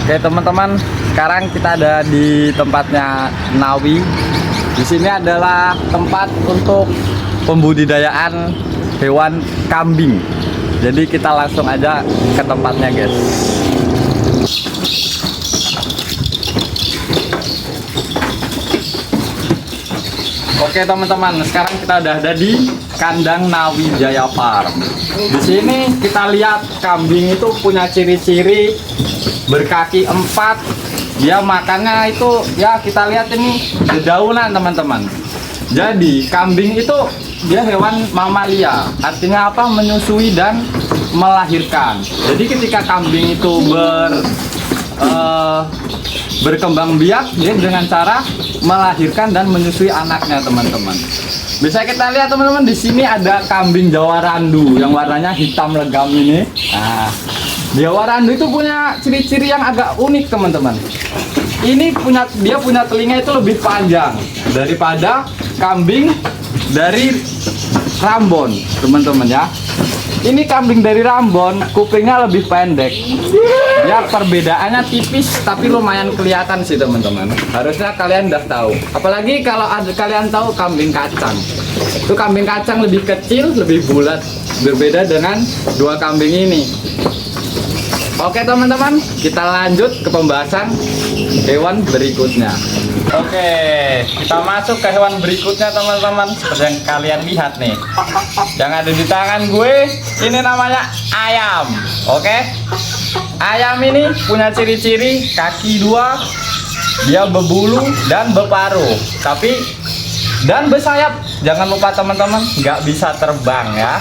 Oke teman-teman, sekarang kita ada di tempatnya Nawi. Di sini adalah tempat untuk pembudidayaan hewan kambing. Jadi kita langsung aja ke tempatnya, guys. Oke teman-teman, sekarang kita udah ada di kandang Nawi Jaya Farm. Di sini kita lihat kambing itu punya ciri-ciri berkaki 4. Dia makannya itu ya kita lihat ini dedaunan teman-teman. Jadi kambing itu dia hewan mamalia, artinya apa? Menyusui dan melahirkan. Jadi ketika kambing itu berkembang biak, dia dengan cara melahirkan dan menyusui anaknya teman-teman. Bisa kita lihat teman-teman, di sini ada kambing Jawa Randu yang warnanya hitam legam ini. Nah, Jawa Randu itu punya ciri-ciri yang agak unik teman-teman. Dia punya telinga itu lebih panjang daripada kambing dari Rambon teman-teman ya. Ini kambing dari Rambon kupingnya lebih pendek. Ya perbedaannya tipis tapi lumayan kelihatan sih teman-teman. Harusnya kalian udah tahu. Apalagi kalau kalian tahu kambing kacang. Itu kambing kacang lebih kecil, lebih bulat. Berbeda dengan dua kambing ini. Oke teman-teman, kita lanjut ke pembahasan hewan berikutnya. Oke, kita masuk ke hewan berikutnya teman-teman. Seperti yang kalian lihat nih, yang ada di tangan gue, ini namanya ayam. Oke, ayam ini punya ciri-ciri kaki 2, dia berbulu dan berparuh, dan bersayap. Jangan lupa teman-teman, nggak bisa terbang ya.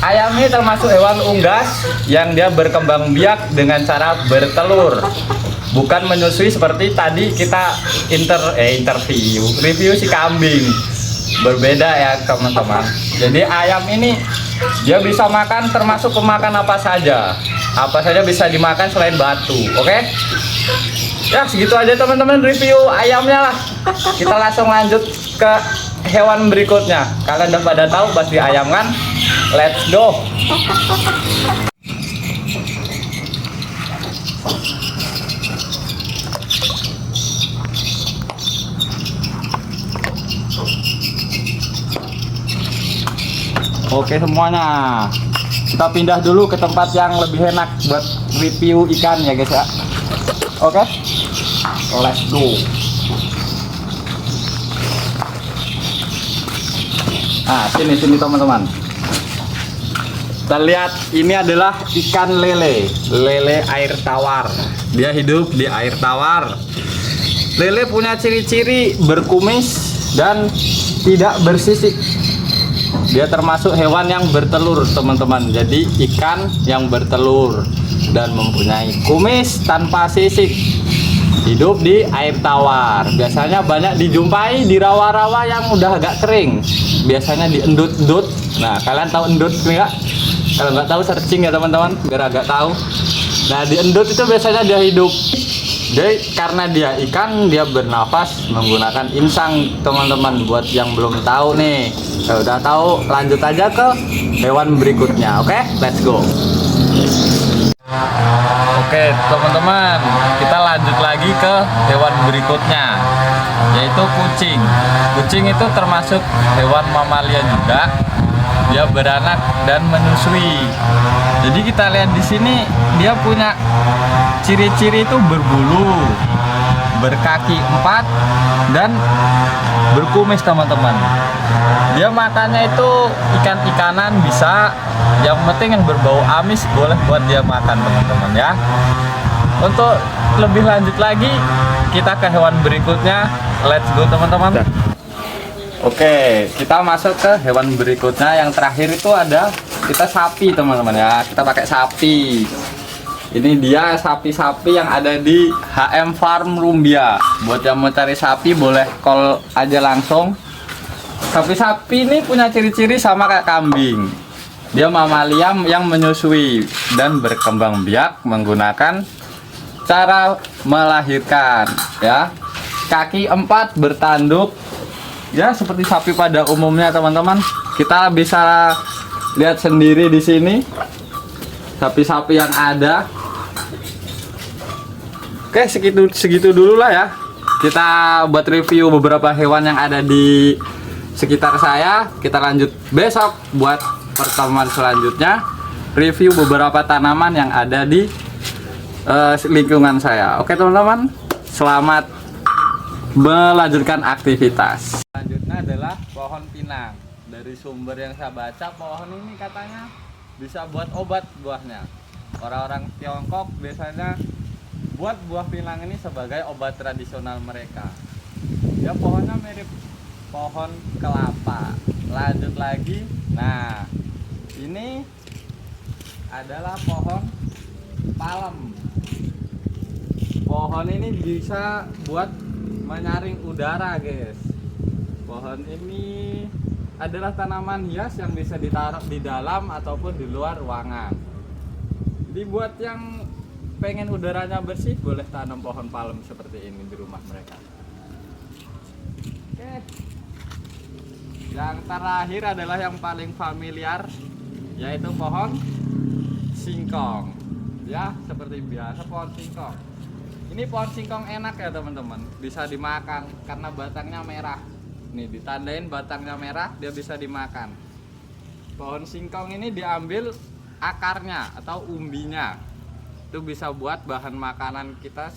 Ayam ini termasuk hewan unggas yang dia berkembang biak dengan cara bertelur, bukan menyusui seperti tadi kita review si kambing. Berbeda ya teman-teman. Jadi ayam ini dia bisa makan, termasuk pemakan apa saja bisa dimakan selain batu. Oke, ya segitu aja teman-teman review ayamnya lah. Kita langsung lanjut ke hewan berikutnya. Kalian udah pada tahu pasti ayam kan? Let's go. Oke semuanya, kita pindah dulu ke tempat yang lebih enak buat review ikan ya guys ya. Oke, let's go. Nah sini teman-teman, kita lihat ini adalah ikan lele air tawar. Dia hidup di air tawar. Lele punya ciri-ciri berkumis dan tidak bersisik. Dia termasuk hewan yang bertelur teman-teman. Jadi ikan yang bertelur dan mempunyai kumis tanpa sisik, hidup di air tawar. Biasanya banyak dijumpai di rawa-rawa yang udah agak kering. Biasanya di endut-endut. Nah kalian tahu endut enggak? Kalau nggak tahu searching ya teman-teman biar agak tahu. Nah di endut itu biasanya dia hidup. Jadi karena dia ikan, dia bernafas menggunakan insang teman-teman. Buat yang belum tahu nih, kalau udah tahu lanjut aja ke hewan berikutnya. Oke, let's go. Oke teman-teman, kita lanjut lagi ke hewan berikutnya, yaitu kucing. Kucing itu termasuk hewan mamalia juga. Dia beranak dan menyusui. Jadi kita lihat di sini dia punya ciri-ciri itu berbulu, berkaki 4 dan berkumis teman-teman. Dia makannya itu ikan-ikanan bisa, yang penting yang berbau amis boleh buat dia makan teman-teman ya. Untuk lebih lanjut lagi kita ke hewan berikutnya. Let's go teman-teman. Oke, kita masuk ke hewan berikutnya. Yang terakhir itu ada kita sapi teman-teman ya. Kita pakai sapi. Ini dia sapi-sapi yang ada di HM Farm Rumbia. Buat yang mau cari sapi boleh call aja langsung. Sapi-sapi ini punya ciri-ciri sama kayak kambing. Dia mamalia yang menyusui dan berkembang biak menggunakan cara melahirkan ya. Kaki 4 bertanduk. Ya seperti sapi pada umumnya teman-teman. Kita bisa lihat sendiri di sini sapi-sapi yang ada. Oke, segitu dulu lah ya. Kita buat review beberapa hewan yang ada di sekitar saya. Kita lanjut besok buat pertemuan selanjutnya, review beberapa tanaman yang ada di lingkungan saya. Oke teman-teman, selamat melanjutkan aktivitas. Selanjutnya adalah pohon pinang. Dari sumber yang saya baca, pohon ini katanya bisa buat obat buahnya. Orang-orang Tiongkok biasanya buat buah pinang ini sebagai obat tradisional mereka. Ya, pohonnya mirip pohon kelapa. Lanjut lagi, nah ini adalah pohon palem. Pohon ini bisa buat menyaring udara, guys. Pohon ini adalah tanaman hias yang bisa ditaruh di dalam ataupun di luar ruangan. Jadi buat yang pengen udaranya bersih, boleh tanam pohon palem seperti ini di rumah mereka. Oke. Yang terakhir adalah yang paling familiar, yaitu pohon singkong. Ya, seperti biasa pohon singkong. Ini pohon singkong enak ya teman-teman, bisa dimakan karena batangnya merah. Nih ditandain batangnya merah, dia bisa dimakan. Pohon singkong ini diambil akarnya atau umbinya, itu bisa buat bahan makanan kita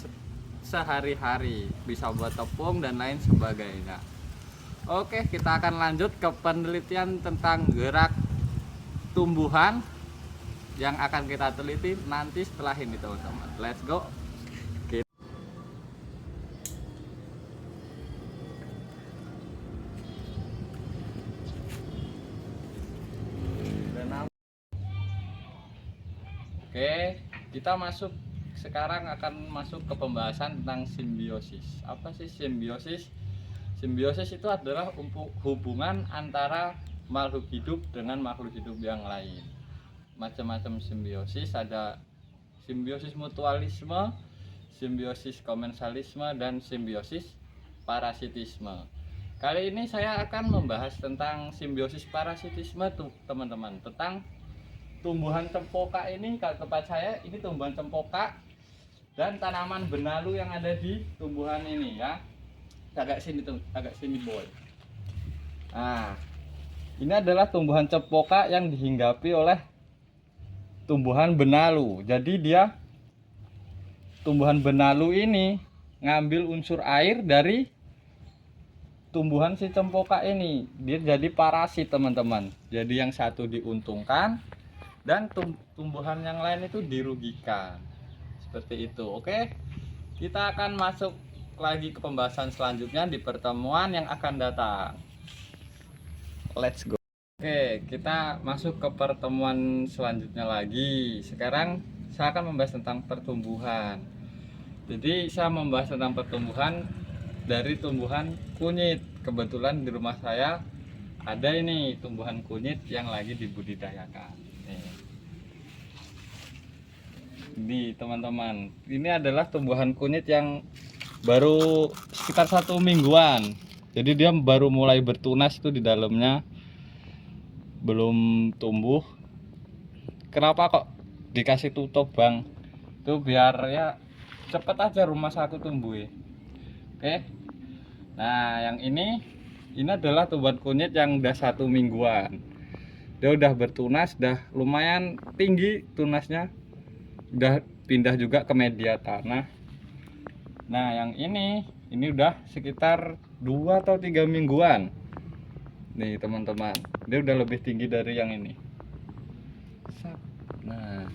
sehari-hari, bisa buat tepung dan lain sebagainya. Oke, kita akan lanjut ke penelitian tentang gerak tumbuhan yang akan kita teliti nanti setelah ini teman-teman. Let's go. Oke, kita sekarang akan masuk ke pembahasan tentang simbiosis. Apa sih simbiosis? Simbiosis itu adalah hubungan antara makhluk hidup dengan makhluk hidup yang lain. Macam-macam simbiosis, ada simbiosis mutualisme, simbiosis komensalisme, dan simbiosis parasitisme. Kali ini saya akan membahas tentang simbiosis parasitisme tuh teman-teman, tentang tumbuhan cempoka ini. Kalau tempat saya ini tumbuhan cempoka dan tanaman benalu yang ada di tumbuhan ini ya. Agak sini tuh, agak sini boy. Nah, ini adalah tumbuhan cempoka yang dihinggapi oleh tumbuhan benalu. Jadi dia tumbuhan benalu ini ngambil unsur air dari tumbuhan si cempoka ini. Dia jadi parasit teman-teman. Jadi yang satu diuntungkan dan tumbuhan yang lain itu dirugikan, seperti itu. Oke, kita akan masuk lagi ke pembahasan selanjutnya di pertemuan yang akan datang. Let's go. Oke, kita masuk ke pertemuan selanjutnya lagi. Sekarang saya akan membahas tentang pertumbuhan. Jadi saya membahas tentang pertumbuhan dari tumbuhan kunyit. Kebetulan di rumah saya ada ini tumbuhan kunyit yang lagi dibudidayakan. Ini teman-teman, ini adalah tumbuhan kunyit yang baru sekitar 1 mingguan. Jadi dia baru mulai bertunas, itu di dalamnya belum tumbuh. Kenapa kok dikasih tutup bang? Itu biar ya cepet aja rumah aku tumbuh ya. Oke. Nah yang ini adalah tumbuhan kunyit yang udah 1 mingguan. Dia udah bertunas, udah lumayan tinggi tunasnya, udah pindah juga ke media tanah. Nah yang ini udah sekitar 2 atau 3 mingguan nih teman-teman, dia udah lebih tinggi dari yang ini. Nah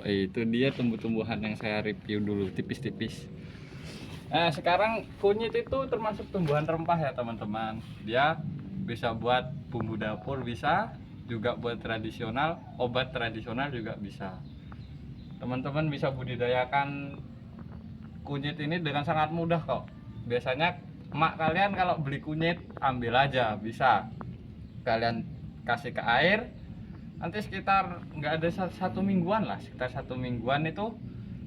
itu dia tumbuh-tumbuhan yang saya review dulu tipis-tipis. Nah sekarang kunyit itu termasuk tumbuhan rempah ya teman-teman. Dia bisa buat bumbu dapur, bisa juga buat tradisional, obat tradisional juga bisa. Teman-teman bisa budidayakan kunyit ini dengan sangat mudah kok. Biasanya emak kalian kalau beli kunyit ambil aja, bisa kalian kasih ke air, nanti sekitar nggak ada 1 mingguan lah, sekitar 1 mingguan itu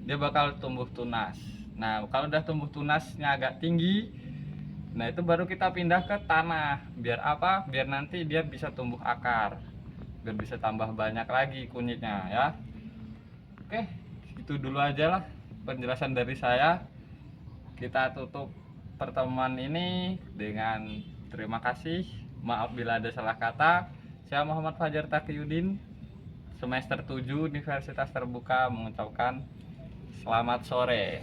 dia bakal tumbuh tunas. Nah kalau udah tumbuh tunasnya agak tinggi, nah itu baru kita pindah ke tanah. Biar apa? Biar nanti dia bisa tumbuh akar, biar bisa tambah banyak lagi kunyitnya ya. Oke, itu dulu aja lah penjelasan dari saya. Kita tutup pertemuan ini dengan terima kasih. Maaf bila ada salah kata. Saya Muhammad Fajar Taqiyuddin, semester 7 Universitas Terbuka mengucapkan selamat sore.